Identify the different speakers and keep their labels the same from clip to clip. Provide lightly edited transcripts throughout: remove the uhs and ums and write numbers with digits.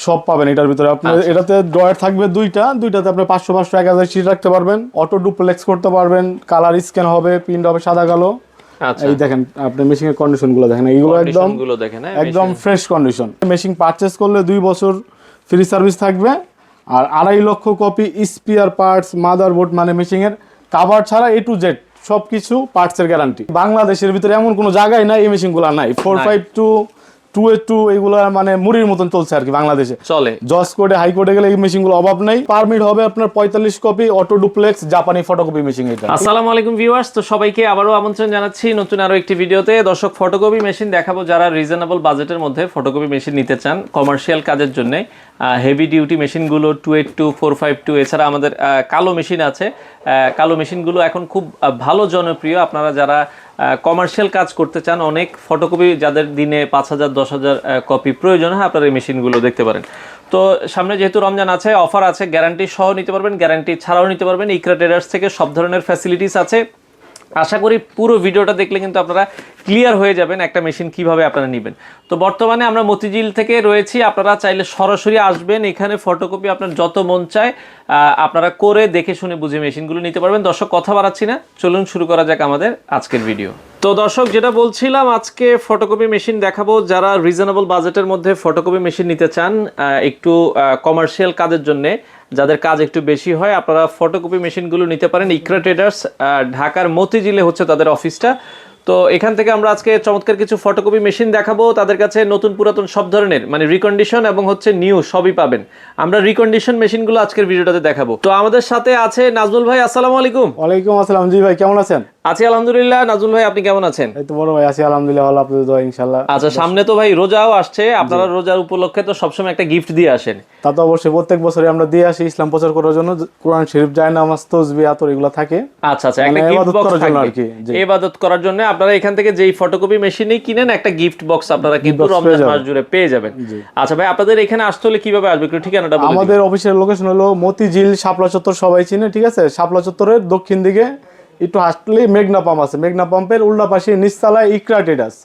Speaker 1: সব পাবেন এটার ভিতরে। আপনার এটাতে ড্রয়ার থাকবে দুইটাতে আপনি 500 500 1000 সিট রাখতে পারবেন, অটো ডুপ্লেক্স করতে পারবেন, কালার স্ক্যান হবে, প্রিন্ট হবে সাদা কালো। এই দেখেন আপনি মেশিনের কন্ডিশন গুলো দেখেন, এইগুলো একদম ফ্রেশ কন্ডিশন। মেশিন পারচেজ করলে 2 বছর ফ্রি সার্ভিস থাকবে, আর 2.5 লক্ষ কপি স্পেয়ার পার্টস, মাদারবোর্ড মানে মেশিনের কাভার ছাড়া A to Z সবকিছু পার্টসের গ্যারান্টি। বাংলাদেশের ভিতরে এমন কোনো জায়গায় নাই এই মেশিনগুলো নাই। 452 282 এগুলো মানে মুড়ির মতন চলছে আর কি বাংলাদেশে চলে। জজ কোডে হাই কোডে গেলে এই মেশিনগুলো অভাব নেই। পারমিট হবে আপনার 45 কপি অটো ডুপ্লেক্স জাপানি ফটোকপি মেশিন এটা।
Speaker 2: আসসালামু আলাইকুম ভিউয়ার্স, তো সবাইকে আবারও আমন্ত্রণ জানাচ্ছি নতুন আরো একটি ভিডিওতে। দর্শক, ফটোকপি মেশিন দেখাবো যারা রিজনেবল বাজেটের মধ্যে ফটোকপি মেশিন নিতে চান কমার্শিয়াল কাজের জন্য। হেভি ডিউটি মেশিনগুলো 282 452, এছাড়া আমাদের কালো মেশিন আছে। কালো মেশিনগুলো এখন খুব ভালো জনপ্রিয়। আপনারা যারা কমার্শিয়াল কাজ করতে চান, অনেক ফটোকপি যাদের দিনে 5000 10,000 কপি প্রয়োজন হয়, আপনারা এই মেশিনগুলো দেখতে পারেন। তো সামনে যেহেতু রমজান আছে, অফার আছে, গ্যারান্টি সহ নিতে পারবেন, গ্যারান্টি ছাড়াও নিতে পারবেন। ইকরা ট্রেডার্স থেকে সব ধরনের ফ্যাসিলিটিস আছে। আশা করি পুরো ভিডিওটা দেখলে কিন্তু আপনারা ক্লিয়ার হয়ে যাবেন একটা মেশিন কিভাবে আপনারা নেবেন। তো বর্তমানে আমরা মতিঝিল থেকে রয়েছি, আপনারা চাইলে সরাসরি আসবেন এখানে। ফটোকপি আপনার যত মন চায় আপনারা করে দেখে শুনে বুঝে মেশিনগুলো নিতে পারবেন। দর্শক, কথা বাড়াচ্ছি না, চলুন শুরু করা যাক আমাদের আজকের ভিডিও। তো দর্শক, যেটা বলছিলাম, আজকে ফটোকপি মেশিন দেখাবো যারা রিজনেবল বাজেটের মধ্যে ফটোকপি মেশিন নিতে চান, একটু কমার্শিয়াল কাজের জন্য, যাদের কাজ একটু বেশি হয়, আপনারা ফটোকপি মেশিনগুলো নিতে পারেন। ইকরা ট্রেডার্স, ঢাকার মতিঝিলে হচ্ছে তাদের অফিসটা। তো এখান থেকে আমরা আজকে চমৎকার কিছু ফটোকপি মেশিন দেখাবো। তাদের কাছে নতুন পুরাতন সব ধরনের মানে রিকন্ডিশন এবং হচ্ছে নিউ সবই পাবেন। আমরা রিকন্ডিশন মেশিনগুলো আজকের ভিডিওটাতে দেখাবো। তো আমাদের সাথে আছে নাজমুল ভাই। আসসালামু আলাইকুম।
Speaker 1: ওয়ালাইকুম আসসালাম। জি ভাই, কেমন আছেন?
Speaker 2: আছি আলহামদুলিল্লাহ। নাজমুল ভাই, আপনি কেমন আছেন?
Speaker 1: এই তো বড় ভাই, আছি আলহামদুলিল্লাহ, ভালো, আপনাদের দোয়া ইনশাআল্লাহ।
Speaker 2: আচ্ছা, সামনে তো ভাই রোজাও আসছে, আপনারা রোজার উপলক্ষে তো সবসময় একটা গিফট দিয়ে আসেন।
Speaker 1: তা তো অবশ্যই, প্রত্যেক বছরই আমরা দিয়ে আসি ইসলাম প্রচার করার জন্য। কোরআন শরীফ, জায়নামাজ, তাসবিহ, আতর এগুলো থাকে।
Speaker 2: আচ্ছা আচ্ছা, একটা গিফট বক্স থাকবে আর কি, ইবাদত করার জন্য। আপনারা এখান থেকে যেই ফটোকপি মেশিনই কিনেন, একটা গিফট বক্স আপনারা কিন্তু রমজান মাস জুড়ে পেয়ে যাবেন। আচ্ছা ভাই, আপনাদের এখানে আসতে হলে কিভাবে আসবে একটু ঠিকানাটা বলে দিন।
Speaker 1: আমাদের অফিসের লোকেশন হলো মতিঝিল শাপলা চত্বর, সবাই চিনে, ঠিক আছে? শাপলা চত্বরের দক্ষিণ দিকে একটু হাঁটলেই মেঘনা পাম্প আছে। মেঘনা পাম্পের উল্টা পাশে নিচতলায় ইকরা ট্রেডার্স,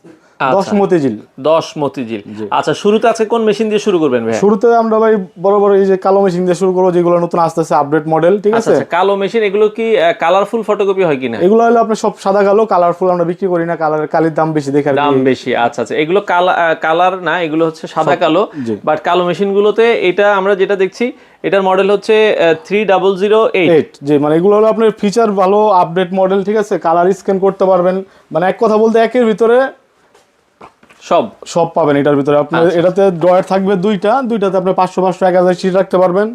Speaker 1: 10 মতিঝিল।
Speaker 2: 10 মতিঝিল। আচ্ছা, শুরুতে আজকে কোন মেশিন দিয়ে শুরু করবেন ভাই?
Speaker 1: শুরুতে আমরা ভাই বড় বড় এই যে কালো মেশিন দিয়ে শুরু করব, যেগুলো নতুন আসতেছে আপডেট মডেল, ঠিক আছে?
Speaker 2: আচ্ছা, কালো মেশিন, এগুলো কি কালারফুল ফটোকপি হয় কিনা?
Speaker 1: এগুলো হলো আপনার সব সাদা কালো, কালারফুল আমরা বিক্রি করি না। কালির দাম বেশি দেখে,
Speaker 2: দাম বেশি। আচ্ছা আচ্ছা, এগুলো কালার না, এগুলো হচ্ছে সাদা কালো। বাট কালো মেশিনগুলোতে এটা আমরা যেটা দেখছি, এটার মডেল হচ্ছে 3008।
Speaker 1: যে মানে এগুলো হলো আপনার ফিচার ভালো, আপডেট মডেল, ঠিক আছে? কালার স্ক্যান করতে পারবেন, মানে এক কথা বলতে একের ভিতরে সব পাবেন এটার ভিতরে। আপনার এটাতে ড্রয়ার থাকবে দুইটাতে আপনি 500 500 1000 সিট রাখতে পারবেন,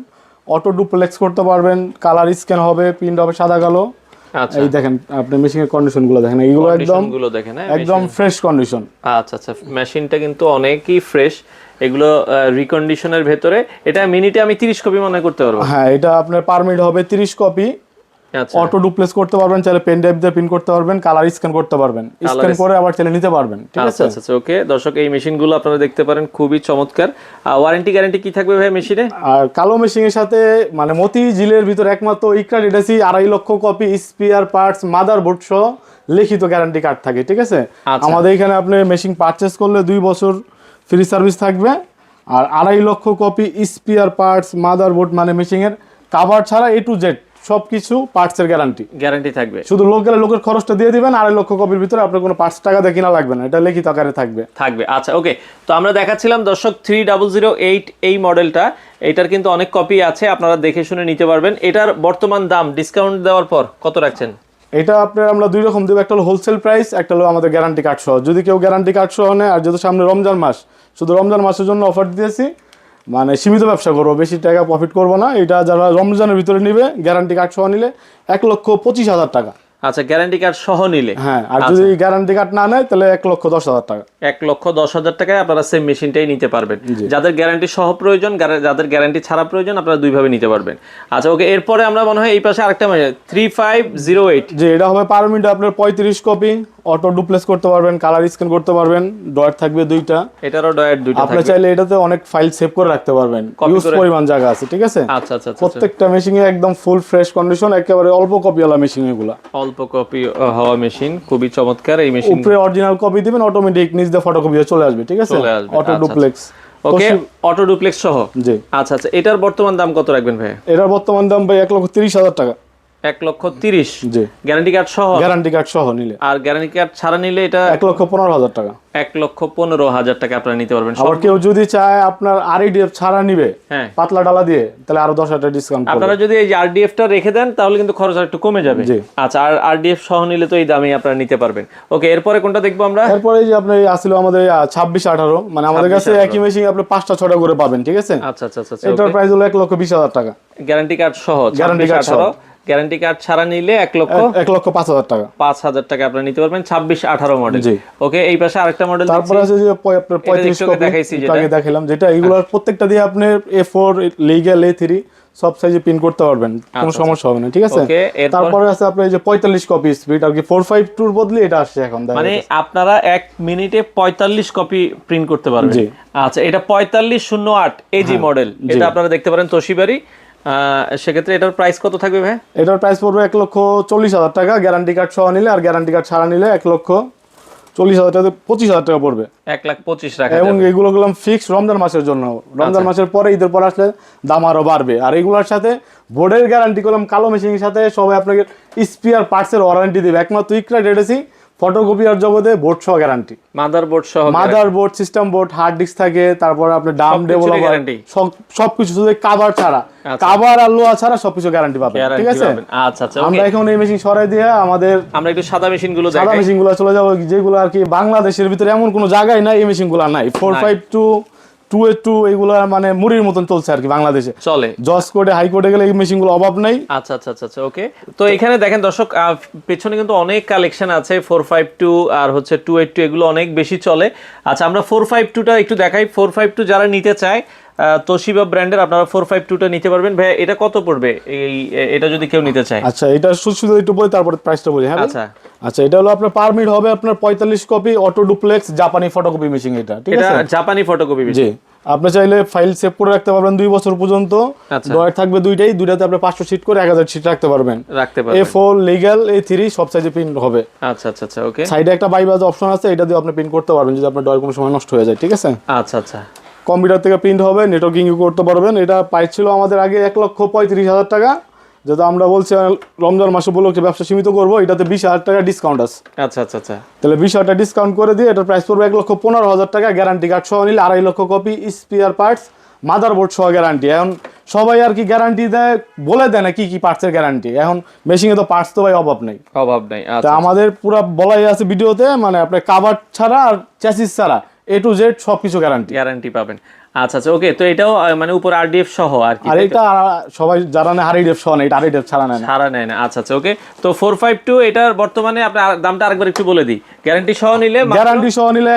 Speaker 1: অটো ডুপ্লেক্স করতে পারবেন, কালার স্ক্যান হবে, প্রিন্ট হবে সাদা কালো। এই দেখেন আপনি মেশিনের কন্ডিশন গুলো দেখেন, এইগুলো একদম ফ্রেশ কন্ডিশন।
Speaker 2: আচ্ছা আচ্ছা, মেশিনটা কিন্তু অনেকই ফ্রেশ। এগুলো রিকন্ডিশনের ভেতরে। এটা মিনিটে আমি 30 কপি মনে করতে পারবো।
Speaker 1: হ্যাঁ, এটা আপনার পারমিট হবে 30 কপি। অটো ডুপ্লেক্স করতে পারবেন, চাইলে পেন ড্রাইভ দিয়ে প্রিন্ট করতে পারবেন, কালার স্ক্যান করতে পারবেন, স্ক্যান করে আবার চাইলে নিতে পারবেন, ঠিক আছে?
Speaker 2: আচ্ছা আচ্ছা, ওকে। দর্শক, এই মেশিনগুলো আপনারা দেখতে পারেন, খুবই চমৎকার। ওয়ারেন্টি গ্যারান্টি কি থাকবে ভাই মেশিনে?
Speaker 1: আর কালো মেশিনের সাথে মানে মতিঝিলের ভিতর একমাত্র ইকরা ট্রেডার্সই 2.5 লক্ষ কপি স্পেয়ার পার্টস, মাদারবোর্ড সহ লিখিত গ্যারান্টি কার্ড থাকে, ঠিক আছে? আমাদের এখানে আপনি মেশিন পারচেজ করলে 2 বছর ফ্রি সার্ভিস থাকবে, আর 2.5 লক্ষ কপি স্পেয়ার পার্টস, মাদারবোর্ড মানে মেশিনের কাভার ছাড়া A to Z সবকিছু পার্টসের গ্যারান্টি থাকবে। শুধু লোকের খরচটা দিয়ে দিবেন, 2.5 লক্ষ কপির ভিতরে আপনার কোনো পার্টস টাকা দিয়ে কিনা লাগবে না, এটা লিখিত আকারে থাকবে।
Speaker 2: আচ্ছা, ওকে। তো আমরা দেখাচ্ছিলাম দর্শক 3008 এই মডেলটা। এটার কিন্তু অনেক কপি আছে, আপনারা দেখে শুনে নিতে পারবেন। এটার বর্তমান দাম ডিসকাউন্ট দেওয়ার পর কত রাখছেন?
Speaker 1: এটা আপনার আমরা 2 রকম দেব, একটা হলো হোলসেল প্রাইস, একটা হলো আমাদের গ্যারান্টি কার্ড সহ। যদি কেউ গ্যারান্টি কার্ড সহ নেয়, আর যেহেতু সামনে রমজান মাস, শুধু রমজান মাসের জন্য অফার দিয়েছি, মানে সীমিত ব্যবসা করবো, বেশি টাকা প্রফিট করবো না। এটা যারা রমজানের ভিতরে নিবে গ্যারান্টি কার্ড সহ নিলে 1,25,000 টাকা।
Speaker 2: আচ্ছা, গ্যারান্টি কার্ড সহ নিলে?
Speaker 1: হ্যাঁ, আর যদি গ্যারান্টি কার্ড না নেয় তাহলে 1,10,000 টাকা।
Speaker 2: 1,10,000 টাকায় আপনারা সেম মেশিনটাই নিতে পারবেন। যাদের গ্যারান্টি সহ প্রয়োজন, যাদের গ্যারান্টি ছাড়া প্রয়োজন, আপনারা দুইভাবে নিতে পারবেন। আচ্ছা, ওকে। এরপরে আমরা মনে হয় এই পাশে আরেকটা 3508।
Speaker 1: যে এটা হবে পার মিনিটে আপনার 35 কপি, অটো ডুপ্লেক্স করতে পারবেন, কালার স্ক্যান করতে পারবেন, ড্রয়ার থাকবে 2টা।
Speaker 2: এটারও ড্রয়ার 2টা থাকবে।
Speaker 1: আপনি চাইলে এটাতে অনেক ফাইল সেভ করে রাখতে পারবেন, ইউজ পরিমাণ জায়গা আছে, ঠিক আছে?
Speaker 2: আচ্ছা আচ্ছা,
Speaker 1: প্রত্যেকটা মেশিনে একদম ফুল ফ্রেশ কন্ডিশন, একেবারে অল্প কপি ওয়ালা মেশিন এগুলা।
Speaker 2: অল্প কপি হওয়া মেশিন, খুবই চমৎকার এই মেশিন।
Speaker 1: উপরে অরিজিনাল কপি দিবেন, অটোমেটিক নিজ দিয়ে ফটোকপি চলে আসবে, ঠিক আছে? Auto duplex.
Speaker 2: Okay, auto duplex সহ।
Speaker 1: জি।
Speaker 2: আচ্ছা আচ্ছা, এটার বর্তমান দাম কত রাখবেন ভাই?
Speaker 1: এটার বর্তমান দাম ভাই 1,30,000 টাকা।
Speaker 2: 1,30,000।
Speaker 1: জি।
Speaker 2: গ্যারান্টি কার্ড সহ?
Speaker 1: গ্যারান্টি কার্ড সহ নিলে।
Speaker 2: আর গ্যারান্টি কার্ড ছাড়া নিলে এটা
Speaker 1: 1,15,000 টাকা।
Speaker 2: 1,15,000 টাকা আপনারা নিতে পারবেন।
Speaker 1: আবার কেউ যদি চায় আপনার আরডিএফ ছাড়া নিবে,
Speaker 2: হ্যাঁ,
Speaker 1: পাতলা ডালা দিয়ে, তাহলে আরো 10,000 টাকা ডিসকাউন্ট করবে।
Speaker 2: আপনারা যদি এই যে আরডিএফ টা রেখে দেন তাহলে কিন্তু খরচ একটু কমে যাবে।
Speaker 1: জি।
Speaker 2: আচ্ছা, আর আরডিএফ সহ নিলে তো এই দামেই আপনারা নিতে পারবেন। ওকে, এরপরে কোনটা দেখবো আমরা?
Speaker 1: এরপরে যে আপনার আসলে আমাদের 26-18, মানে আমাদের কাছে একই মেশিন আপনি 5টা-6টা করে পাবেন, ঠিক আছে?
Speaker 2: আচ্ছা আচ্ছা আচ্ছা,
Speaker 1: এটার প্রাইস হলো 1,20,000 টাকা।
Speaker 2: গ্যারান্টি কার্ড সহ?
Speaker 1: গ্যারান্টি কার্ড সহ।
Speaker 2: গ্যারান্টি কার্ড ছাড়া নিলে
Speaker 1: 1,05,000 টাকা।
Speaker 2: 5,000 টাকা আপনারা নিতে পারবেন। 26-18 মডেল।
Speaker 1: জি।
Speaker 2: ওকে, এই পাশে আরেকটা মডেল
Speaker 1: তারপরে আছে যে আপনার 35 কপি
Speaker 2: দেখাইছি,
Speaker 1: আগে দেখাইলাম, যেটা এইগুলোর প্রত্যেকটা দিয়ে আপনি A4 লিগ্যাল A3 সব সাইজে প্রিন্ট করতে পারবেন, কোনো সমস্যা হবে না, ঠিক আছে? তারপরে আছে আপনার এই যে 45 কপি স্পিড, আর কি 452 এর বদলে এটা আসছে এখন।
Speaker 2: মানে আপনারা 1 মিনিটে 45 কপি প্রিন্ট করতে পারবেন।
Speaker 1: জি।
Speaker 2: আচ্ছা, এটা 4508 এজি মডেল, এটা আপনারা দেখতে পারেন তোশিবারই। সেক্ষেত্রে এটার প্রাইস কত থাকবে ভাই?
Speaker 1: এটার প্রাইস পড়বে 1,40,000 টাকা গ্যারান্টি কার্ড সহ নিলে, আর গ্যারান্টি কার্ড ছাড়া নিলে 1,40,000 টাকা, 25,000 টাকা পড়বে।
Speaker 2: 1,25,000 টাকা।
Speaker 1: এবং এগুলো গেলাম ফিক্স রমজান মাসের জন্য। রমজান মাসের পরে, ঈদের পর আসলে দাম আরো বাড়বে। আর এগুলোর সাথে বোর্ডের গ্যারান্টি করলাম, কালো মেশিনের সাথে সবাই আপনাকে স্পিয়ার পার্টসের ওয়ারেন্টি দিবে। একমাত্র ইকরা ডেটেসি ফটোকপিয়ার জগতে বোর্ড সহ গ্যারান্টি,
Speaker 2: মাদারবোর্ড সহ,
Speaker 1: motherboard, system board, hard disk থাকে, তারপর আপনি ডাম ডেভেলপার সবকিছু, শুধু কাভার ছাড়া, কাভার আর লোহা ছাড়া সবকিছু গ্যারান্টি পাবেন, ঠিক আছে?
Speaker 2: আচ্ছা আচ্ছা,
Speaker 1: আমরা এখন এই মেশিন সরাই দিয়ে আমরা
Speaker 2: একটু সাদা মেশিনগুলো দেখাই।
Speaker 1: সাদা মেশিনগুলো চলে যাবো, যেগুলো আর কি বাংলাদেশের ভিতরে এমন কোনো জায়গায় নাই এই মেশিনগুলো নাই। 452 282 এগুলো মানে মুড়ির মতন চলছে আর কি বাংলাদেশে, চলে। জজ কোডে, হাই কোডে গেলে এই মেশিনগুলো অভাব নাই।
Speaker 2: আচ্ছা আচ্ছা আচ্ছা, ওকে। তো এখানে দেখেন দর্শক, পেছনে কিন্তু অনেক কালেকশন আছে। 452 আর হচ্ছে 282 এগুলো অনেক বেশি চলে। আচ্ছা, আমরা 452টা একটু দেখাই। 452 যারা নিতে চায় তোশিবা ব্র্যান্ডের, আপনারা 452টা নিতে পারবেন। ভাই এটা কত পড়বে এটা যদি কেউ নিতে চায়?
Speaker 1: আচ্ছা, এটা শুধু একটু বলি, তারপরে প্রাইসটা বলি। হ্যাঁ,
Speaker 2: আচ্ছা
Speaker 1: আচ্ছা, এটা হলো আপনার পারমিট হবে আপনার 45 কপি অটো ডুপ্লেক্স জাপানি ফটোকপি মেশিন, এটা ঠিক আছে?
Speaker 2: এটা জাপানি ফটোকপি মেশিন।
Speaker 1: জি। আপনি চাইলে ফাইল সেভ করে রাখতে পারবেন 2 বছর পর্যন্ত। ড্রয়ার থাকবে দুইটাতে আপনি 500 শিট করে 1000 শিট রাখতে পারবেন। A4 লিগ্যাল A3 সব সাইজে প্রিন্ট হবে।
Speaker 2: আচ্ছা আচ্ছা আচ্ছা, ওকে।
Speaker 1: সাইডে একটা বাইবাজ অপশন আছে, এটা দিয়ে আপনি প্রিন্ট করতে পারবেন যদি আপনার ড্রয়ার কোনো সময় নষ্ট হয়ে যায়, ঠিক আছে?
Speaker 2: আচ্ছা আচ্ছা,
Speaker 1: কম্পিউটার থেকে প্রিন্ট হবে, নেটওয়ার্কিং করতে পারবেন। এটা প্রাইস ছিল আমাদের আগে 1,35,000 টাকা, যেটা আমরা বলছি রমজান মাসে উপলক্ষে ব্যবসা সীমিত করবো, এটাতে 20,000 টাকা ডিসকাউন্ট আছে।
Speaker 2: আচ্ছা আচ্ছা আচ্ছা,
Speaker 1: তাহলে 20,000 টাকা ডিসকাউন্ট করে দিয়ে এটার প্রাইস পড়বে 1,15,000 টাকা। গ্যারান্টি কার্ড সহ নিলে 2.5 লক্ষ কপি স্পিয়ার পার্টস, মাদারবোর্ড সহ গ্যারান্টি। এখন সবাই আর কি গ্যারান্টি দেয়, বলে দেয় না কি কি পার্টসের গ্যারান্টি। এখন মেশিনে তো পার্টস তো ভাই অভাব নেই। তা আমাদের পুরো বলাই আছে ভিডিওতে, মানে আপনার কাভার ছাড়া আর চ্যাসিস ছাড়া A to Z সবকিছু গ্যারান্টি
Speaker 2: পাবেন। আচ্ছা আচ্ছা, ওকে। তো এটাও মানে উপর আরডিএফ সহ আর কি?
Speaker 1: আর এটা সবাই যারা না আরডিএফ সহ না, এটা আরডিএফ ছাড়া নেয় না।
Speaker 2: আচ্ছা আচ্ছা, ওকে। তো 452 এটার বর্তমানে আপনার দামটা আরেকবার একটু বলে দিই। গ্যারান্টি সহ নিলে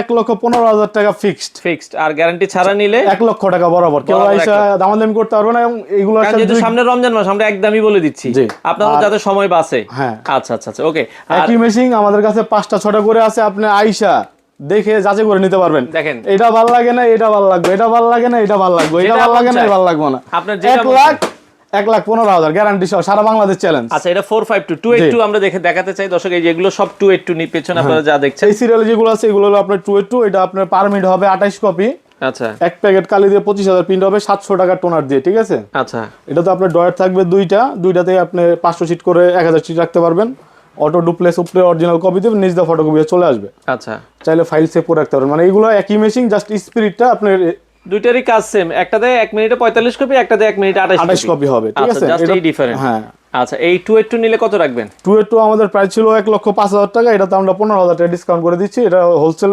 Speaker 1: 1,15,000 টাকা ফিক্সড,
Speaker 2: আর গ্যারান্টি ছাড়া নিলে
Speaker 1: 1 লক্ষ টাকা বরাবর। কেউ আইসা দামাদামি করতে পারবে না। এবং এইগুলো
Speaker 2: যেহেতু সামনে রমজান মাস, আমরা একদমই বলে দিচ্ছি, আপনারা যাতে সময় বাঁচে।
Speaker 1: হ্যাঁ,
Speaker 2: আচ্ছা আচ্ছা আচ্ছা, ওকে।
Speaker 1: একই মেশিন আমাদের কাছে 5টা-6টা করে আছে, আপনি আইসা দেখে যাচাই করে নিতে পারবেন।
Speaker 2: দেখেন,
Speaker 1: এটা ভালো লাগে না, এটা ভালো লাগবে, এটা ভালো লাগে না, এটা ভালো লাগবে, এটা ভালো লাগে না, এটা ভালো লাগবে না।
Speaker 2: আপনার
Speaker 1: 1,15,000 গ্যারান্টি সহ, সারা বাংলাদেশ চ্যালেঞ্জ।
Speaker 2: আচ্ছা, এটা 452 282 আমরা দেখাতে চাই দর্শক। এই যেগুলো সব 282 নি, পেছনে আপনারা যা দেখছেন
Speaker 1: এই সিরিয়ালে যেগুলো আছে এগুলো হলো আপনার 282। এটা আপনার পারমিট হবে 28 কপি।
Speaker 2: আচ্ছা,
Speaker 1: এক প্যাকেট কালি দিয়ে 25,000 প্রিন্ট হবে 700 টাকা টোনার দিয়ে, ঠিক আছে?
Speaker 2: আচ্ছা,
Speaker 1: এটা তো আপনার ড্রয়ার থাকবে দুইটাতে আপনি 500 শিট করে 1000 শিট রাখতে পারবেন। অটো ডুপ্লেক্স উপরে অরিজিনাল কপি দেবেন, নিজ দা ফটোকপি চলে আসবে।
Speaker 2: আচ্ছা,
Speaker 1: চাইলে ফাইল সেভ করে রাখতে পারবেন। মানে এগুলো একই মেশিন, জাস্ট স্পিরিটটা আপনার
Speaker 2: দুইটারই কাজ সেম। একটাতে 1 মিনিটে 45 কপি, একটাতে 1 মিনিটে 28
Speaker 1: কপি হবে, ঠিক আছে?
Speaker 2: জাস্ট এই ডিফারেন্স।
Speaker 1: হ্যাঁ।
Speaker 2: আচ্ছা, এই 282 নিলে কত রাখবেন?
Speaker 1: 282 আমাদের প্রাইস ছিল 1,05,000 টাকা, এটাতে আমরা 15,000 টাকা ডিসকাউন্ট করে দিচ্ছি। এটা হোলসেল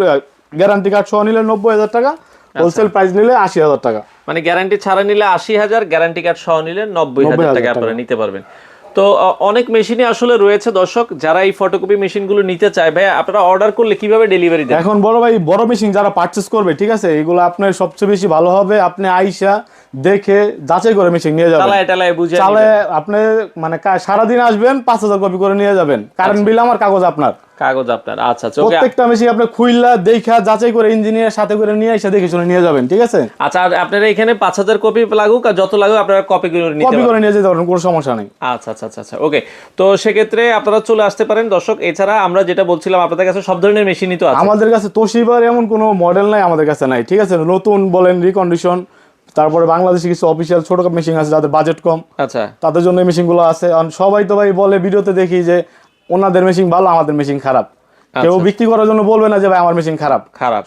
Speaker 1: গ্যারান্টি কার্ড সহ নিলে 90,000 টাকা, হোলসেল প্রাইস নিলে 80,000 টাকা।
Speaker 2: মানে গ্যারান্টি ছাড়া নিলে 80,000, গ্যারান্টি কার্ড সহ নিলে 90,000 টাকা আপনারা নিতে পারবেন। তো অনেক মেশিনই আসলে রয়েছে দর্শক, যারা এই ফটোকপি মেশিনগুলো নিতে চায়, ভাই আপনারা অর্ডার করলে কিভাবে ডেলিভারি দেন?
Speaker 1: এখন বড় মেশিন যারা পারচেজ করবে, ঠিক আছে, এগুলো আপনার সবচেয়ে বেশি ভালো হবে আপনি আইসা দেখে যাচাই করে মেশিন নিয়ে যাবেন।
Speaker 2: চালায় টালায় বুঝে
Speaker 1: চালে আপনি মানে সারাদিন আসবেন 5000 কপি করে নিয়ে যাবেন, কারেন্ট বিল আমার, কাগজ আপনার।
Speaker 2: কাগজ আপনার, আচ্ছা আচ্ছা, ওকে।
Speaker 1: প্রত্যেকটা মেশিন আপনি খুইলা দেখা যাচাই করে ইঞ্জিনিয়ার সাথে করে নিয়ে এসে দেখে শুনে নিয়ে যাবেন, ঠিক আছে?
Speaker 2: আচ্ছা, আর আপনারা এখানে 5000 কপি লাগুক আর যত লাগুক আপনারা কপি করে নিতে
Speaker 1: কপি
Speaker 2: পারেন।
Speaker 1: করে নিয়ে যেতে পারেন, কোনো সমস্যা নেই।
Speaker 2: আচ্ছা আচ্ছা আচ্ছা আচ্ছা, ওকে। তো সেক্ষেত্রে আপনারা চলে আসতে পারেন দর্শক। এছাড়া আমরা যেটা বলছিলাম, আপনাদের কাছে সব ধরনের মেশিনই তো আছে।
Speaker 1: আমাদের কাছে তোশিবার এমন কোনো মডেল নাই আমাদের কাছে নাই, ঠিক আছে? নতুন বলেন, রিকন্ডিশন, তারপরে বাংলাদেশে কিছু অফিসিয়াল ছোট মেশিন আছে যাদের বাজেট কম,
Speaker 2: আচ্ছা
Speaker 1: তাদের জন্য এই মেশিনগুলো আছে। আর সবাই তো ভাই বলে ভিডিওতে দেখি যে ওনাদের মেশিন ভালো, আমাদের মেশিন খারাপ। কেউ বিক্রি করার জন্য বলবে না যে ভাই আমার মেশিন খারাপ,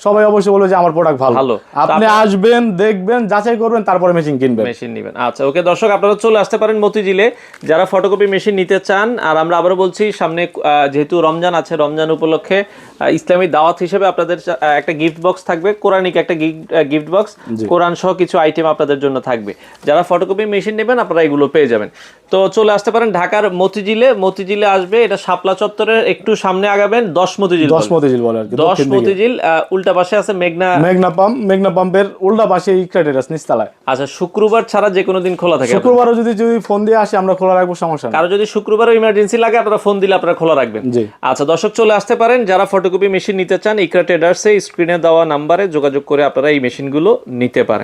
Speaker 1: সবাই অবশ্যই বলবে যে আমার প্রোডাক্ট ভালো। আপনি আসবেন, দেখবেন, যাচাই করবেন, তারপরে মেশিন কিনবেন, মেশিন
Speaker 2: নেবেন। আচ্ছা, ওকে দর্শক, আপনারা চলে আসতে পারেন মতিঝিলে যারা ফটোকপি মেশিন নিতে চান। আর আমরা আবারও বলছি, সামনে যেহেতু রমজান আছে, রমজান উপলক্ষে ইসলামী দাওয়াত হিসেবে আপনাদের একটা গিফট বক্স থাকবে, কোরআনিক একটা গিফট বক্স, কোরআন সহ কিছু আইটেম আপনাদের জন্য থাকবে। যারা ফটোকপি মেশিন নেবেন আপনারা এগুলো পেয়ে যাবেন। তো চলে আসতে পারেন ঢাকার মতিঝিলে আসবে, এটা শাপলা চত্বরের একটু সামনে আগাবেন, 10 মতিঝিল বলে আর কি। 10 মতিঝিল, উল্টা পাশে আছে মেঘনা পাম্পের উল্টা পাশে ইকরাটেরাস নিচতলায়। আচ্ছা, শুক্রবার ছাড়া যে কোনো দিন খোলা থাকে?
Speaker 1: শুক্রবারও যদি ফোন দিয়ে আসে আমরা খোলা রাখবো, সমস্যা নেই।
Speaker 2: কারো যদি শুক্রবারও ইমার্জেন্সি লাগে আপনারা ফোন দিলে আপনারা খোলা রাখবেন। আচ্ছা দর্শক, চলে আসতে পারেন যারা ফটোকপি মেশিন নিতে চান, ইকরা ট্রেডার্সে স্ক্রিনে দেওয়া নাম্বারে যোগাযোগ করে আপনারা এই মেশিনগুলো নিতে পারেন।